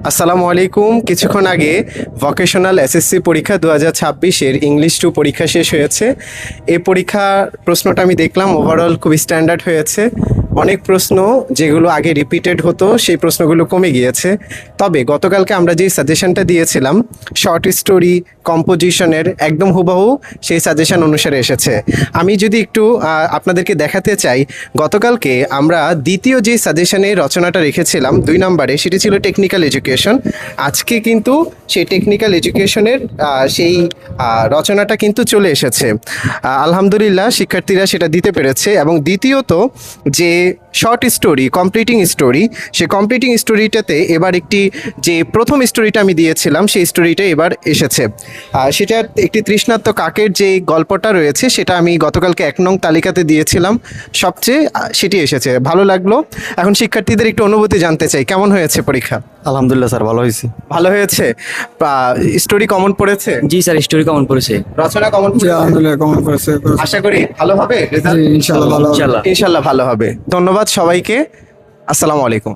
আসসালামু আলাইকুম। কিছুক্ষণ আগে ভোকেশনাল এসএসসি পরীক্ষা 2026-এর ইংলিশ 2 পরীক্ষা শেষ হয়েছে। এই পরীক্ষার প্রশ্নটা আমি দেখলাম, ওভারঅল খুব স্ট্যান্ডার্ড হয়েছে। অনেক প্রশ্ন যেগুলো আগে রিপিটেড হতো সেই প্রশ্নগুলো কমে গিয়েছে। তবে গতকালকে আমরা যেই সাজেশনটা দিয়েছিলাম শর্ট স্টোরি কম্পোজিশনের, একদম হুবহু সেই সাজেশন অনুসারে এসেছে। আমি যদি একটু আপনাদেরকে দেখাতে চাই, গতকালকে আমরা দ্বিতীয় যে সাজেশনে রচনাটা রেখেছিলাম 2 নম্বরে, সেটি ছিল টেকনিক্যাল এডুকেশন। আজকে কিন্তু সেই টেকনিক্যাল এডুকেশনের সেই রচনাটা কিন্তু চলে এসেছে। আলহামদুলিল্লাহ শিক্ষার্থীরা সেটা দিতে পেরেছে। এবং দ্বিতীয়ত যে শর্ট স্টোরি কমপ্লিটিং স্টোরি, সেই কমপ্লিটিং স্টোরিটাতে এবার একটি যে প্রথম স্টোরিটা আমি দিয়েছিলাম সেই স্টোরিটা এবার এসেছে। সেটা একটি তৃষ্ণার্ত কাকের যে গল্পটা রয়েছে সেটা আমি গতকালকে 1 নং তালিকাতে দিয়েছিলাম, সবচেয়ে সেটি এসেছে। ভালো লাগলো। এখন শিক্ষার্থীদের একটু অনুভূতি জানতে চাই, কেমন হয়েছে পরীক্ষা? আলহামদুলিল্লাহ স্যার, ভালো হয়েছে। ভালো হয়েছে। স্টোরি কমন পড়েছে? জি স্যার, স্টোরি কমন পড়েছে। রচনা কমন জি, আলহামদুলিল্লাহ কমন করেছে। আশা করি ভালো হবে রেজাল্ট। জি, ইনশাআল্লাহ ভালো হবে। ইনশাল্লাহ। ইনশাল্লাহ ভালো হবে। ধন্যবাদ সবাইকে। আসসালামু আলাইকুম।